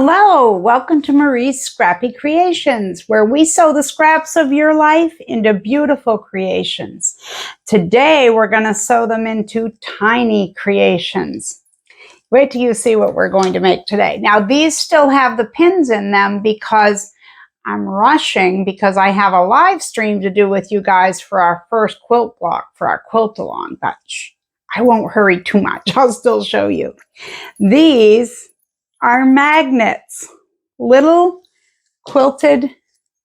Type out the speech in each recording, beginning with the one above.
Hello, welcome to Marie's Scrappy Creations, where we sew the scraps of your life into beautiful creations. Today, we're going to sew them into tiny creations. Wait till you see what we're going to make today. Now, these still have the pins in them because I'm rushing because I have a live stream to do with you guys for our first quilt block for our quilt along, but I won't hurry too much. I'll still show you. These are magnets, little quilted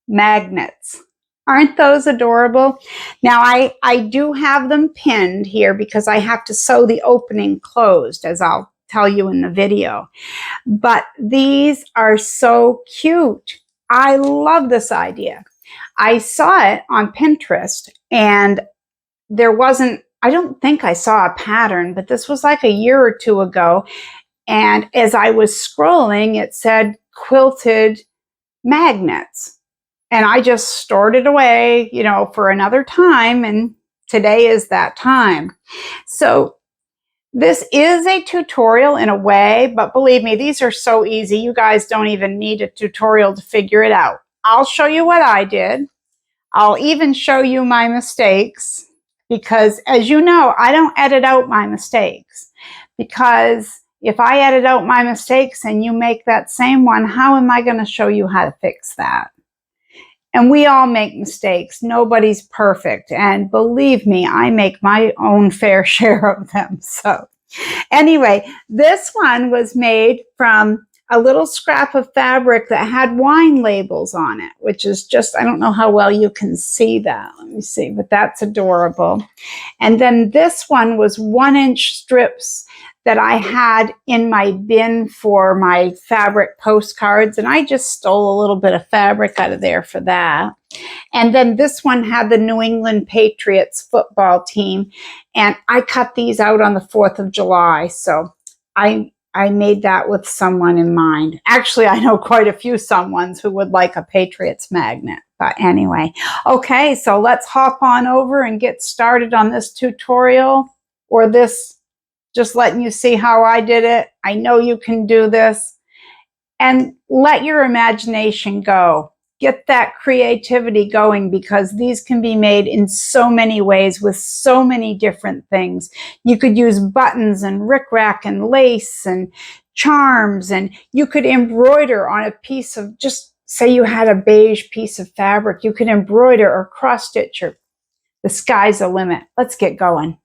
magnets. Aren't those adorable? Now I do have them pinned here because I have to sew the opening closed, as I'll tell you in the video. But these are so cute. I love this idea. I saw it on Pinterest and I don't think I saw a pattern, but this was like a year or two ago. And as I was scrolling, it said quilted magnets. And I just stored it away, for another time. And today is that time. So this is a tutorial in a way, but believe me, these are so easy. You guys don't even need a tutorial to figure it out. I'll show you what I did. I'll even show you my mistakes because, as you know, I don't edit out my mistakes because if I edit out my mistakes and you make that same one, how am I going to show you how to fix that? And we all make mistakes. Nobody's perfect. And believe me, I make my own fair share of them. So anyway, this one was made from a little scrap of fabric that had wine labels on it, which is just, I don't know how well you can see that. Let me see, but that's adorable. And then this one was 1-inch strips that I had in my bin for my fabric postcards, and I just stole a little bit of fabric out of there for that. And then this one had the New England Patriots football team, and I cut these out on the 4th of July, so I made that with someone in mind. Actually, I know quite a few someones who would like a Patriots magnet. But anyway, okay, so let's hop on over and get started on this tutorial, or this just letting you see how I did it. I know you can do this. And let your imagination go. Get that creativity going because these can be made in so many ways with so many different things. You could use buttons and rickrack and lace and charms, and you could embroider on a piece of, just say you had a beige piece of fabric, you could embroider or cross stitch, or the sky's the limit. Let's get going.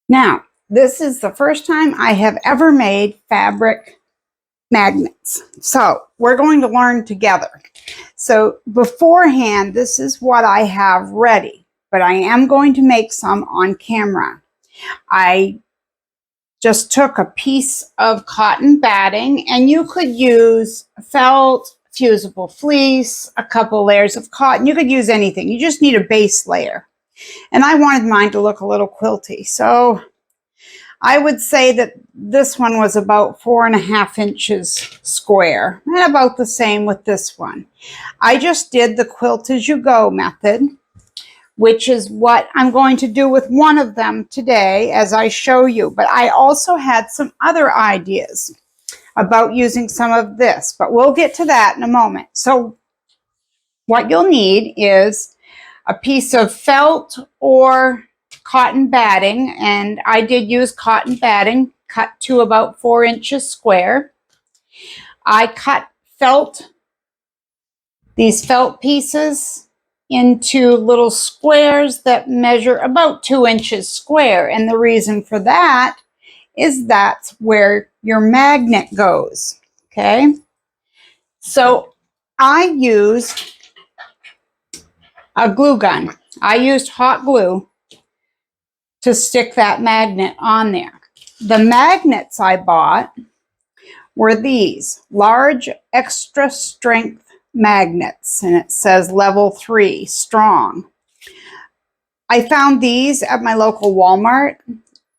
Now, this is the first time I have ever made fabric magnets. So we're going to learn together. So beforehand, this is what I have ready, but I am going to make some on camera. I just took a piece of cotton batting, and you could use felt, fusible fleece, a couple layers of cotton. You could use anything. You just need a base layer. And I wanted mine to look a little quilty. So I would say that this one was about 4.5 inches square, and about the same with this one. I just did the quilt as you go method, which is what I'm going to do with one of them today as I show you. But I also had some other ideas about using some of this, but we'll get to that in a moment. So what you'll need is a piece of felt or cotton batting, and I did use cotton batting cut to about 4 inches square. I cut these felt pieces into little squares that measure about 2 inches square, and the reason for that is that's where your magnet goes. Okay, so I used a glue gun. I used hot glue to stick that magnet on there. The magnets I bought were these large extra strength magnets, and it says level 3 strong. I found these at my local Walmart.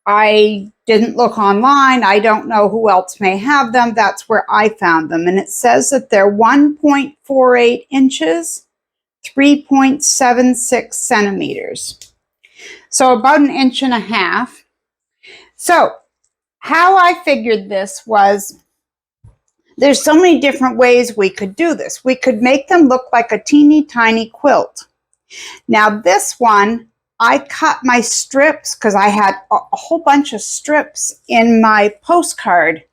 I didn't look online. I don't know who else may have them. That's where I found them. And it says that they're 1.48 inches, 3.76 centimeters. So about 1.5 inches. So how I figured this was there's so many different ways we could do this. We could make them look like a teeny tiny quilt. Now this one, I cut my strips because I had a whole bunch of strips in my postcard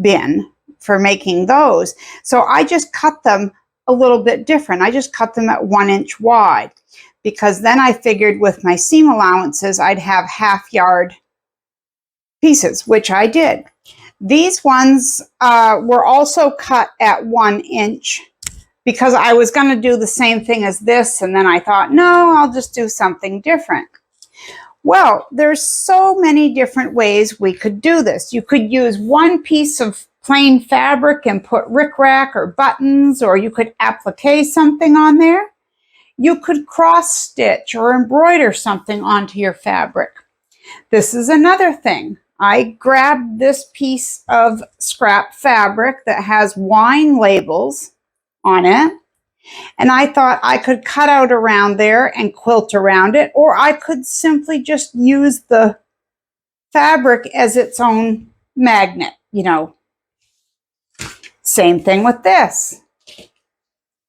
bin for making those. So I just cut them a little bit different. I just cut them at 1 inch wide because then I figured with my seam allowances, I'd have 1/2 yard pieces, which I did. These ones were also cut at 1 inch because I was going to do the same thing as this, and then I thought, no, I'll just do something different. Well, there's so many different ways we could do this. You could use one piece of plain fabric and put rickrack or buttons, or you could applique something on there. You could cross stitch or embroider something onto your fabric. This is another thing. I grabbed this piece of scrap fabric that has wine labels on it, and I thought I could cut out around there and quilt around it, or I could simply just use the fabric as its own magnet, you know. Same thing with this.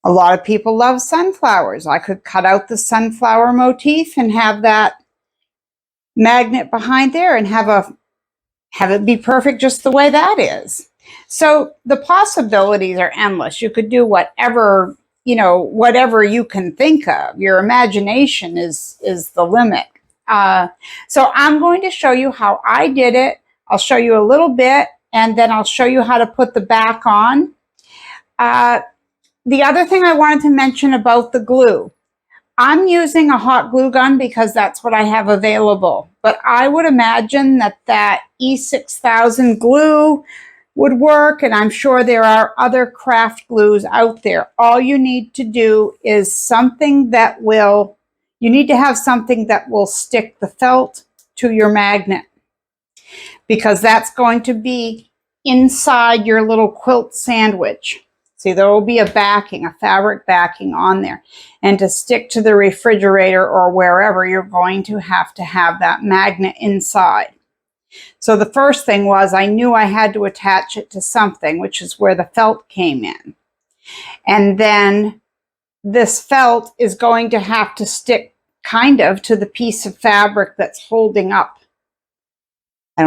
A lot of people love sunflowers. I could cut out the sunflower motif and have that magnet behind there and have it be perfect just the way that is. So the possibilities are endless. You could do whatever, you know, whatever you can think of. Your imagination is the limit. So I'm going to show you how I did it. I'll show you a little bit, and then I'll show you how to put the back on. The other thing I wanted to mention about the glue, I'm using a hot glue gun because that's what I have available. But I would imagine that E6000 glue would work, and I'm sure there are other craft glues out there. All you need to do is something that will, you need to have something that will stick the felt to your magnet, because that's going to be inside your little quilt sandwich. See, there will be a backing, a fabric backing on there. And to stick to the refrigerator or wherever, you're going to have that magnet inside. So the first thing was I knew I had to attach it to something, which is where the felt came in. And then this felt is going to have to stick kind of to the piece of fabric that's holding up. I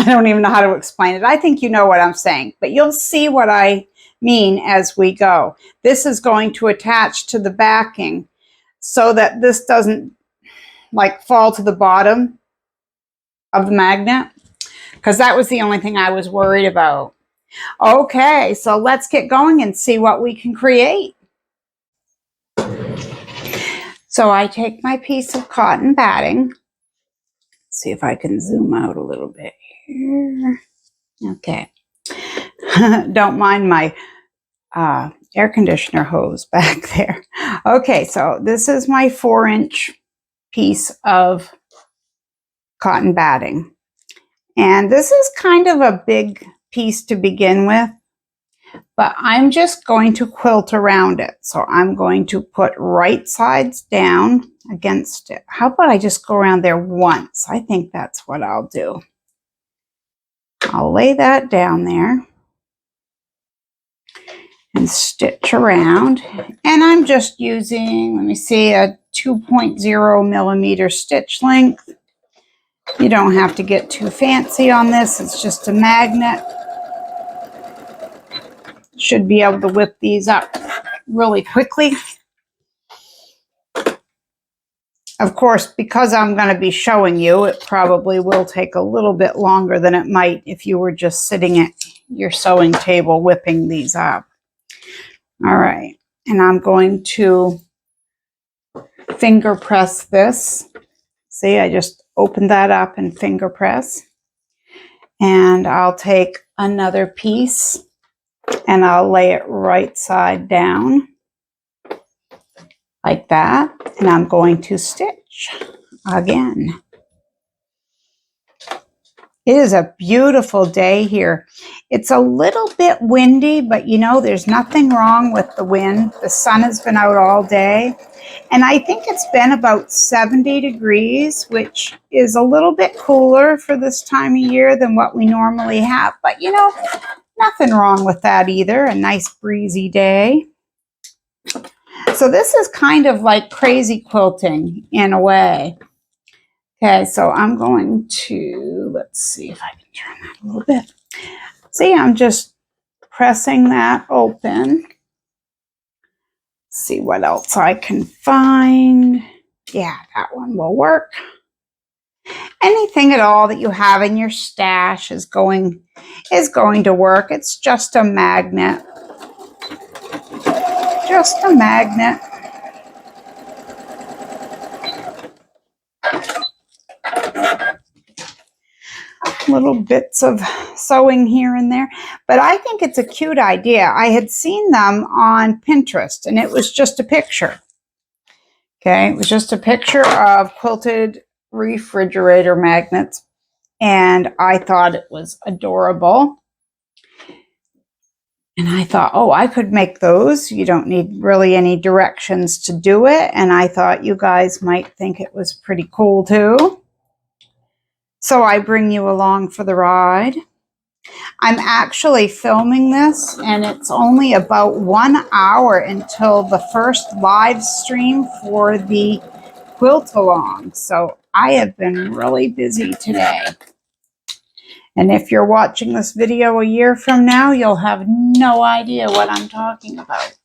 don't even know how to explain it. I think you know what I'm saying, but you'll see what I mean as we go. This is going to attach to the backing so that this doesn't like fall to the bottom of the magnet, because that was the only thing I was worried about. Okay, so let's get going and see what we can create. So I take my piece of cotton batting. See if I can zoom out a little bit here. Okay. Don't mind my air conditioner hose back there. Okay, so this is my 4-inch piece of cotton batting. And this is kind of a big piece to begin with, but I'm just going to quilt around it. So I'm going to put right sides down against it. How about I just go around there once? I think that's what I'll do. I'll lay that down there and stitch around. And I'm just using, let me see, a 2.0 millimeter stitch length. You don't have to get too fancy on this. It's just a magnet. Should be able to whip these up really quickly. Of course, because I'm going to be showing you, it probably will take a little bit longer than it might if you were just sitting at your sewing table whipping these up. All right, and I'm going to finger press this. See, I just opened that up and finger press. And I'll take another piece and I'll lay it right side down like that. And I'm going to stitch again. It is a beautiful day here. It's a little bit windy, but you know, there's nothing wrong with the wind. The sun has been out all day. And I think it's been about 70 degrees, which is a little bit cooler for this time of year than what we normally have. But you know, nothing wrong with that either. A nice breezy day. So this is kind of like crazy quilting in a way. Okay, so I'm going to, let's see if I can turn that a little bit. See, I'm just pressing that open. See what else I can find. Yeah, that one will work. Anything at all that you have in your stash is going to work. It's just a magnet. Just a magnet. Little bits of sewing here and there, but I think it's a cute idea. I had seen them on Pinterest and it was just a picture. Okay, it was just a picture of quilted refrigerator magnets and I thought it was adorable. And I thought, oh, I could make those. You don't need really any directions to do it. And I thought you guys might think it was pretty cool too. So I bring you along for the ride. I'm actually filming this and it's only about 1 hour until the first live stream for the quilt along. So I have been really busy today. And if you're watching this video a year from now, you'll have no idea what I'm talking about.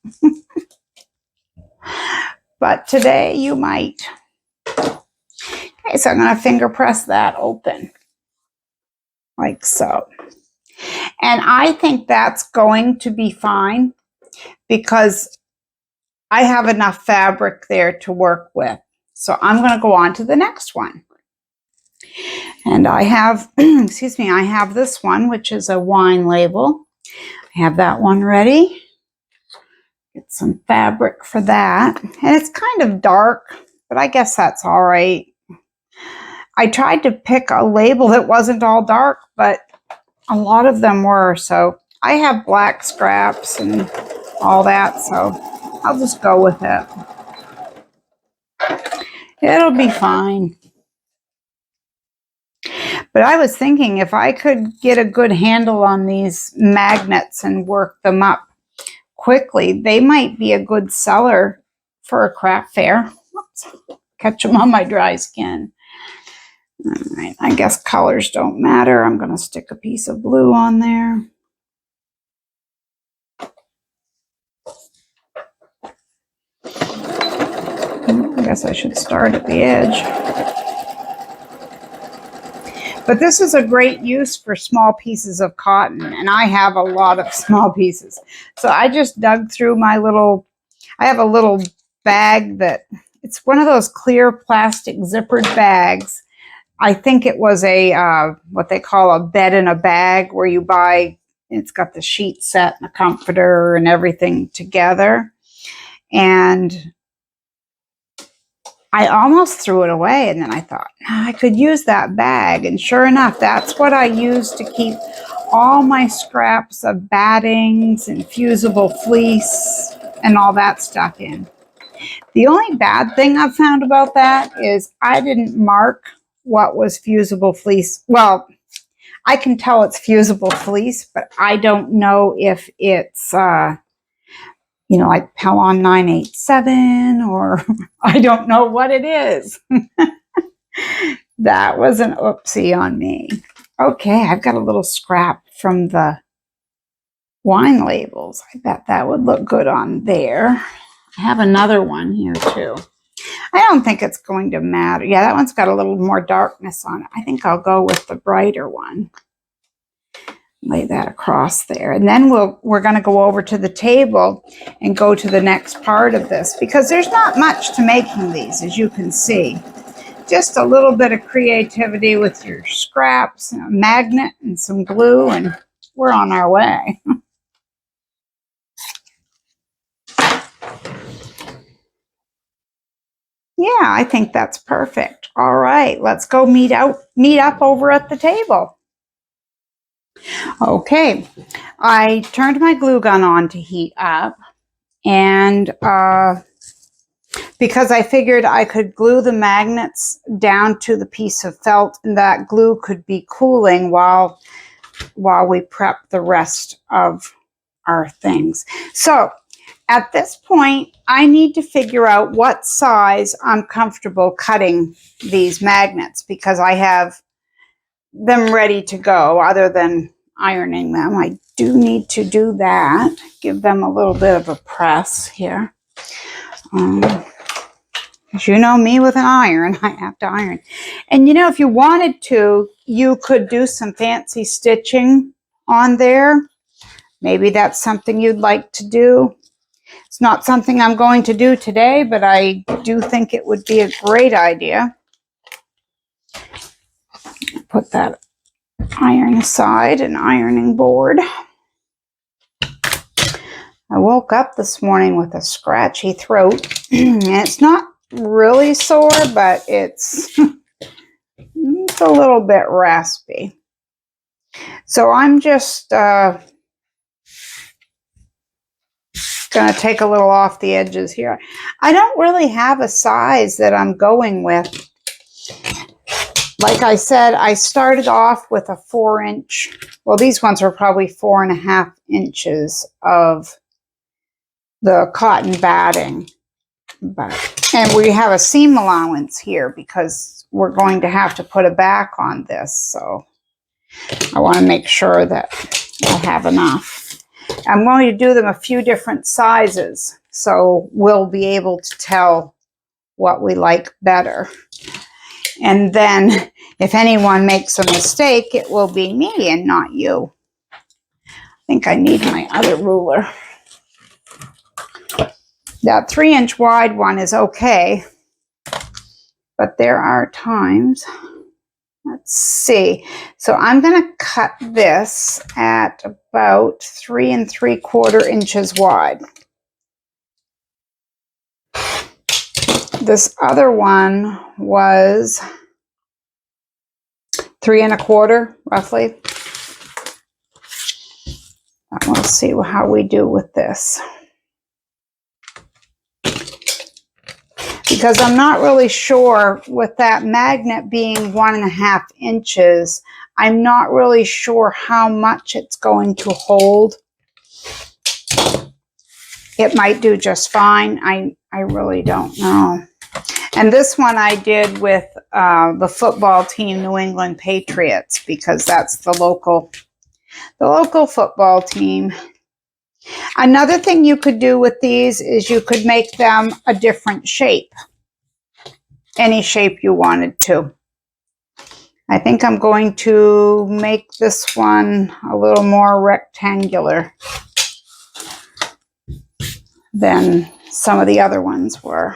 But today you might. Okay, so I'm going to finger press that open. Like so. And I think that's going to be fine because I have enough fabric there to work with. So I'm going to go on to the next one. And I have, excuse me, I have this one, which is a wine label. I have that one ready. Get some fabric for that. And it's kind of dark, but I guess that's all right. I tried to pick a label that wasn't all dark, but a lot of them were. So I have black scraps and all that, so I'll just go with it. It'll be fine. But I was thinking if I could get a good handle on these magnets and work them up quickly, they might be a good seller for a craft fair. Oops. Catch them on my dry skin. All right, I guess colors don't matter. I'm going to stick a piece of blue on there. I guess I should start at the edge. But this is a great use for small pieces of cotton, and I have a lot of small pieces. So I just dug through my little, I have a little bag that, it's one of those clear plastic zippered bags. I think it was a, what they call a bed in a bag, where you buy, it's got the sheet set and a comforter and everything together. And I almost threw it away, and then I thought, I could use that bag. And sure enough, that's what I use to keep all my scraps of battings and fusible fleece and all that stuff in. The only bad thing I've found about that is I didn't mark what was fusible fleece. Well, I can tell it's fusible fleece, but I don't know if it's, you know, like Pellon 987, or I don't know what it is. That was an oopsie on me. Okay, I've got a little scrap from the wine labels. I bet that would look good on there. I have another one here too. I don't think it's going to matter. Yeah, that one's got a little more darkness on it. I think I'll go with the brighter one. Lay that across there. And then we're going to go over to the table and go to the next part of this, because there's not much to making these, as you can see. Just a little bit of creativity with your scraps, and a magnet and some glue, and we're on our way. Yeah, I think that's perfect. All right, let's go meet up over at the table. Okay, I turned my glue gun on to heat up, and because I figured I could glue the magnets down to the piece of felt, and that glue could be cooling while we prep the rest of our things. So at this point, I need to figure out what size I'm comfortable cutting these magnets, because I have them ready to go other than ironing them. I do need to do that. Give them a little bit of a press here. As you know me with an iron, I have to iron. And you know, if you wanted to, you could do some fancy stitching on there. Maybe that's something you'd like to do. It's not something I'm going to do today, but I do think it would be a great idea. Put that iron aside, an ironing board. I woke up this morning with a scratchy throat, and it's not really sore, but it's a little bit raspy. So I'm just going to take a little off the edges here. I don't really have a size that I'm going with. Like I said, I started off with a 4-inch. Well, these ones are probably 4.5 inches of the cotton batting. And we have a seam allowance here because we're going to have to put a back on this. So I want to make sure that I have enough. I'm going to do them a few different sizes, so we'll be able to tell what we like better. And then if anyone makes a mistake, it will be me and not you. I think I need my other ruler. That 3-inch wide one is okay, but there are times. Let's see. So I'm going to cut this at about 3 3/4 inches wide. This other one was 3 1/4, roughly. We'll see how we do with this. Because I'm not really sure, with that magnet being 1.5 inches, I'm not really sure how much it's going to hold. It might do just fine. I really don't know. And this one I did with the football team, New England Patriots, because that's the local football team. Another thing you could do with these is you could make them a different shape. Any shape you wanted to. I think I'm going to make this one a little more rectangular than some of the other ones were.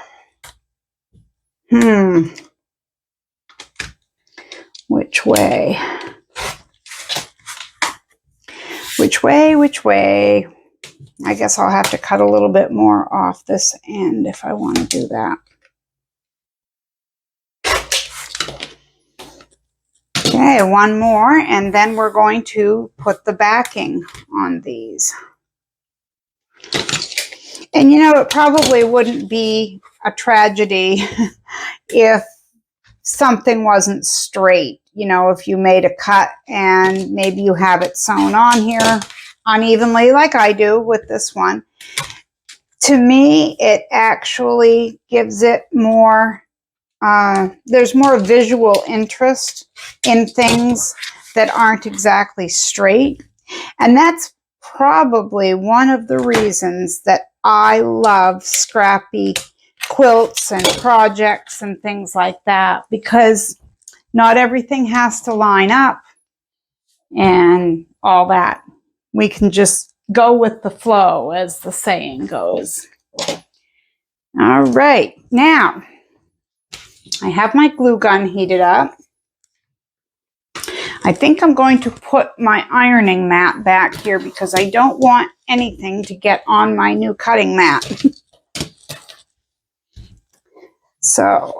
Which way? Which way? I guess I'll have to cut a little bit more off this end if I want to do that. Okay, one more, and then we're going to put the backing on these. And you know, it probably wouldn't be a tragedy if something wasn't straight. You know, if you made a cut and maybe you have it sewn on here unevenly like I do with this one. To me, it actually gives it more, there's more visual interest in things that aren't exactly straight. And that's probably one of the reasons that I love Scrappy quilts and projects and things like that, because not everything has to line up and all that. We can just go with the flow, as the saying goes. All right, now I have my glue gun heated up. I think I'm going to put my ironing mat back here because I don't want anything to get on my new cutting mat. So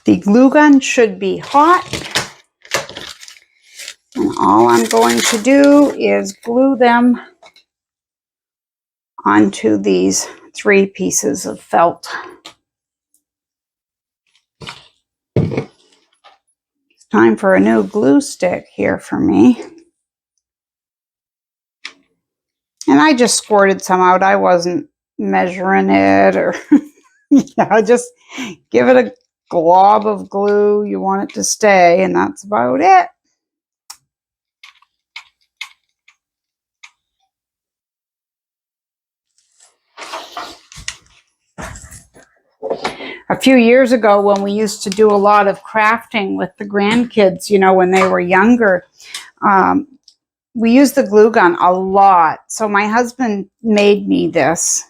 The glue gun should be hot. And all I'm going to do is glue them onto these 3 pieces of felt. It's time for a new glue stick here for me. And I just squirted some out. I wasn't measuring it or, yeah, just give it a glob of glue. You want it to stay, and that's about it. A few years ago, when we used to do a lot of crafting with the grandkids, you know, when they were younger, we used the glue gun a lot. So my husband made me this,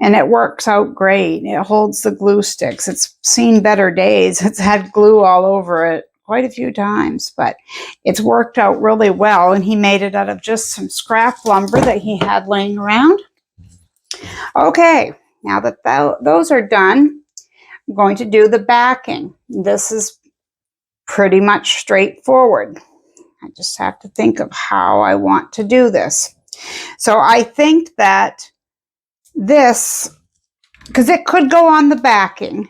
and it works out great. It holds the glue sticks. It's seen better days. It's had glue all over it quite a few times, but it's worked out really well. And he made it out of just some scrap lumber that he had laying around. Okay, now that those are done, I'm going to do the backing. This is pretty much straightforward. I just have to think of how I want to do this. So I think that this, because it could go on the backing,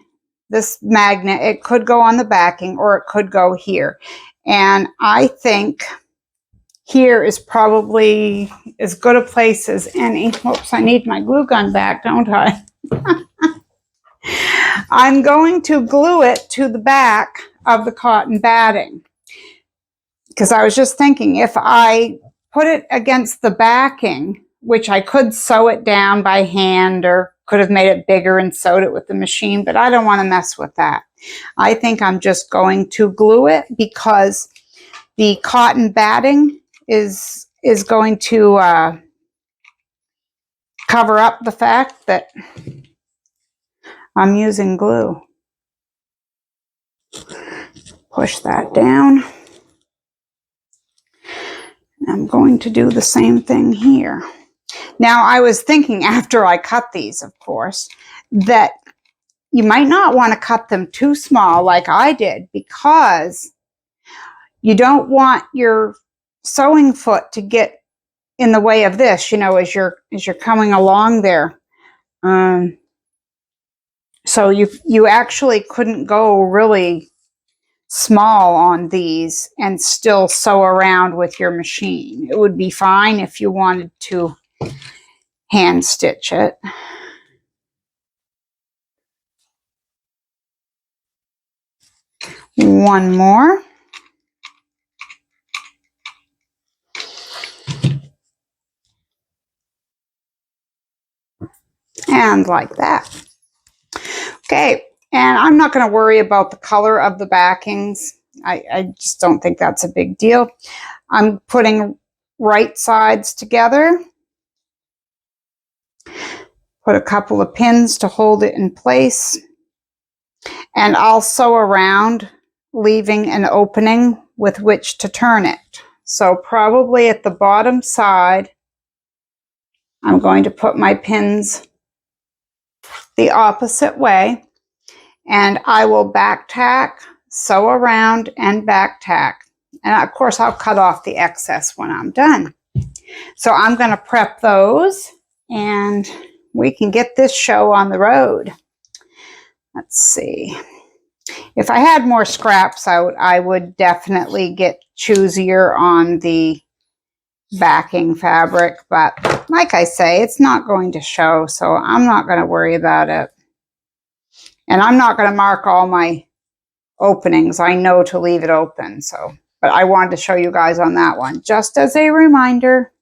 this magnet, it could go on the backing, or it could go here. And I think here is probably as good a place as any. Whoops, I need my glue gun back, don't I? I'm going to glue it to the back of the cotton batting, because I was just thinking, if I put it against the backing, which I could sew it down by hand or could have made it bigger and sewed it with the machine, but I don't want to mess with that. I think I'm just going to glue it, because the cotton batting is going to cover up the fact that I'm using glue. Push that down. I'm going to do the same thing here. Now, I was thinking, after I cut these, of course, that you might not want to cut them too small like I did, because you don't want your sewing foot to get in the way of this, you know, as you're coming along there. So you actually couldn't go really small on these and still sew around with your machine. It would be fine if you wanted to hand stitch it. One more. And like that. Okay, and I'm not going to worry about the color of the backings. I just don't think that's a big deal. I'm putting right sides together. Put a couple of pins to hold it in place. And I'll sew around, leaving an opening with which to turn it. So probably at the bottom side, I'm going to put my pins the opposite way, and I will back tack, sew around, and back tack. And of course, I'll cut off the excess when I'm done. So I'm going to prep those, and we can get this show on the road. Let's see. If I had more scraps out, I would definitely get choosier on the backing fabric, but like I say, it's not going to show, so I'm not going to worry about it. And I'm not going to mark all my openings. I know to leave it open, so, but I wanted to show you guys on that one, just as a reminder.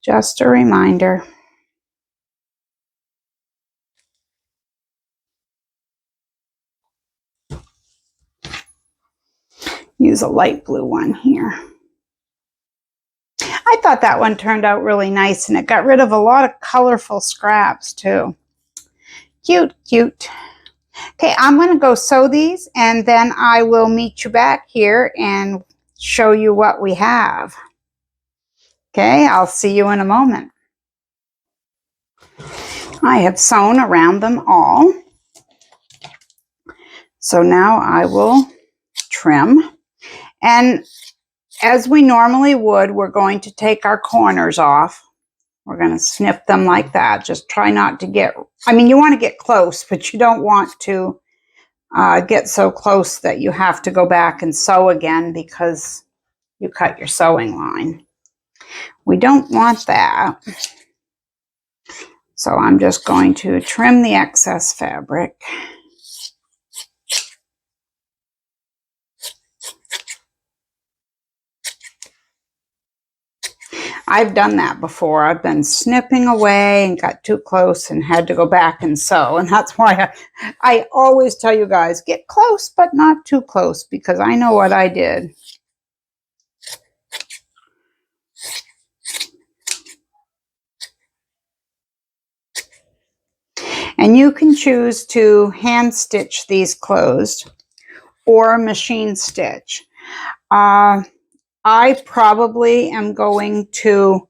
Just a reminder. Use a light blue one here. I thought that one turned out really nice, and it got rid of a lot of colorful scraps too. Cute, cute. Okay, I'm going to go sew these, and then I will meet you back here and show you what we have. Okay, I'll see you in a moment. I have sewn around them all. So now I will trim. And as we normally would, we're going to take our corners off. We're going to snip them like that. Just try not to get, I mean, you want to get close, but you don't want to get so close that you have to go back and sew again because you cut your sewing line. We don't want that. So I'm just going to trim the excess fabric. I've done that before. I've been snipping away and got too close and had to go back and sew. And that's why I always tell you guys, get close, but not too close, because I know what I did. And you can choose to hand stitch these closed or machine stitch. I probably am going to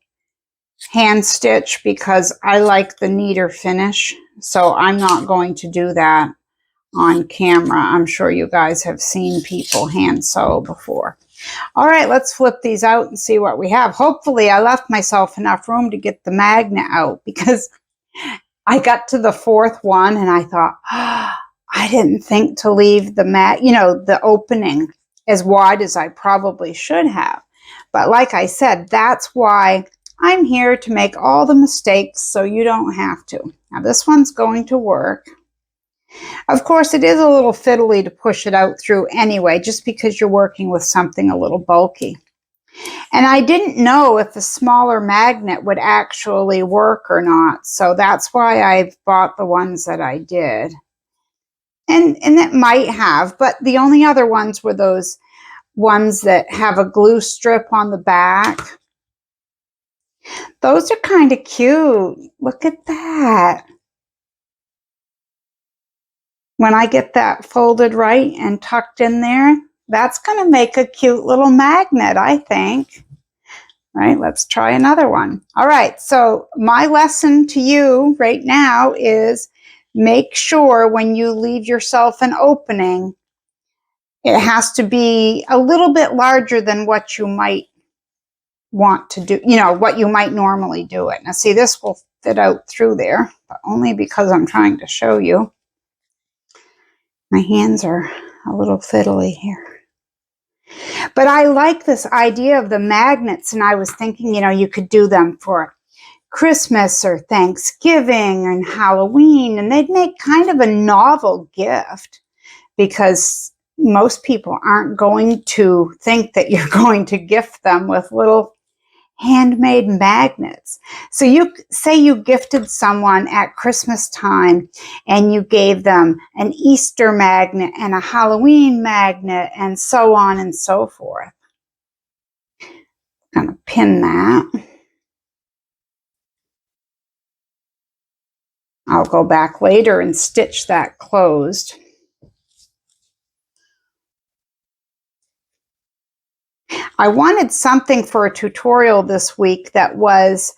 hand stitch because I like the neater finish. So I'm not going to do that on camera. I'm sure you guys have seen people hand sew before. All right, let's flip these out and see what we have. Hopefully I left myself enough room to get the magnet out, because I got to the fourth one and I thought, oh, I didn't think to leave the the opening as wide as I probably should have. But like I said, that's why I'm here, to make all the mistakes so you don't have to. Now this one's going to work. Of course, it is a little fiddly to push it out through anyway, just because you're working with something a little bulky. And I didn't know if the smaller magnet would actually work or not, so that's why I've bought the ones that I did. And it might have, but the only other ones were those ones that have a glue strip on the back. Those are kind of cute. Look at that. When I get that folded right and tucked in there, that's going to make a cute little magnet, I think. All right, let's try another one. All right, so my lesson to you right now is make sure when you leave yourself an opening, it has to be a little bit larger than what you might want to do, what you might normally do it. Now see, this will fit out through there, but only because I'm trying to show you. My hands are a little fiddly here. But I like this idea of the magnets, and I was thinking, you could do them for Christmas or Thanksgiving and Halloween, and they'd make kind of a novel gift, because most people aren't going to think that you're going to gift them with little handmade magnets. So you say you gifted someone at Christmas time and you gave them an Easter magnet and a Halloween magnet and so on and so forth. I'm going to pin that. I'll go back later and stitch that closed. I wanted something for a tutorial this week that was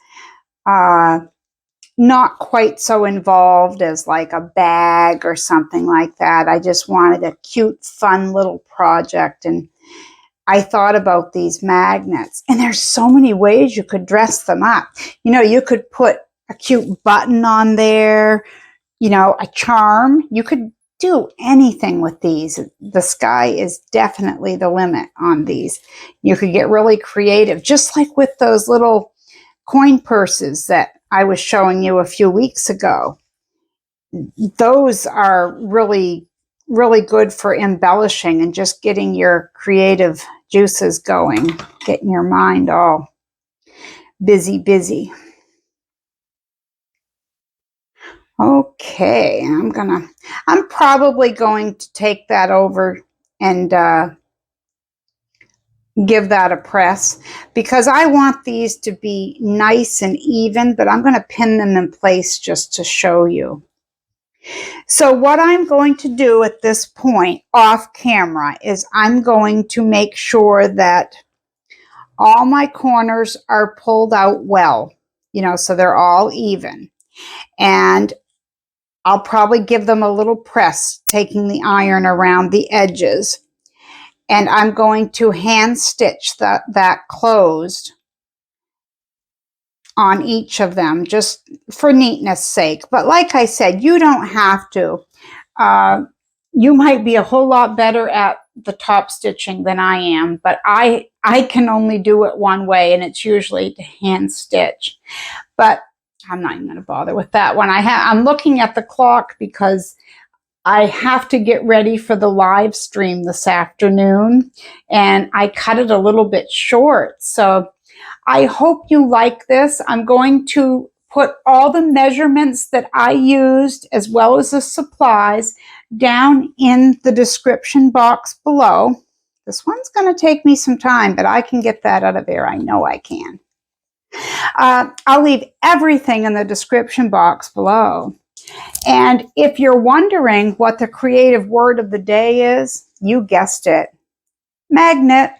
not quite so involved as like a bag or something like that. I just wanted a cute, fun little project. And I thought about these magnets, and there's so many ways you could dress them up. You could put a cute button on there, a charm. You could do anything with these. The sky is definitely the limit on these. You could get really creative, just like with those little coin purses that I was showing you a few weeks ago. Those are really, really good for embellishing and just getting your creative juices going, getting your mind all busy. Okay, I'm probably going to take that over and give that a press, because I want these to be nice and even, but I'm going to pin them in place just to show you. So what I'm going to do at this point off camera is I'm going to make sure that all my corners are pulled out well, so they're all even. And I'll probably give them a little press, taking the iron around the edges. And I'm going to hand stitch that closed on each of them, just for neatness sake. But like I said, you don't have to. You might be a whole lot better at the top stitching than I am, but I can only do it one way, and it's usually to hand stitch. But I'm not even going to bother with that one. I'm looking at the clock because I have to get ready for the live stream this afternoon, and I cut it a little bit short. So I hope you like this. I'm going to put all the measurements that I used as well as the supplies down in the description box below. This one's going to take me some time, but I can get that out of there. I know I can. I'll leave everything in the description box below. And if you're wondering what the creative word of the day is, you guessed it, magnet.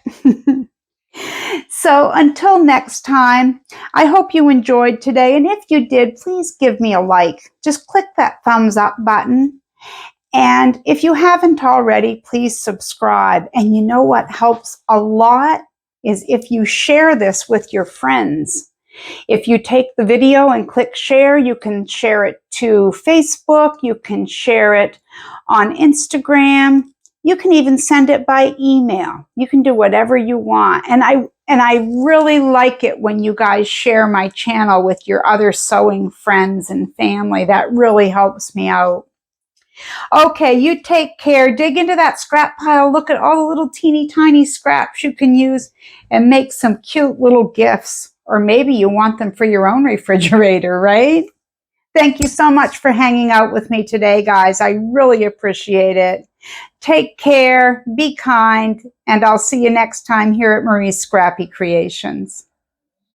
So until next time, I hope you enjoyed today. And if you did, please give me a like. Just click that thumbs up button. And if you haven't already, please subscribe. And you know what helps a lot is if you share this with your friends. If you take the video and click share, you can share it to Facebook, you can share it on Instagram, you can even send it by email. You can do whatever you want. And I really like it when you guys share my channel with your other sewing friends and family. That really helps me out. Okay, you take care. Dig into that scrap pile. Look at all the little teeny tiny scraps you can use and make some cute little gifts. Or maybe you want them for your own refrigerator, right? Thank you so much for hanging out with me today, guys. I really appreciate it. Take care, be kind, and I'll see you next time here at Marie's Scrappy Creations.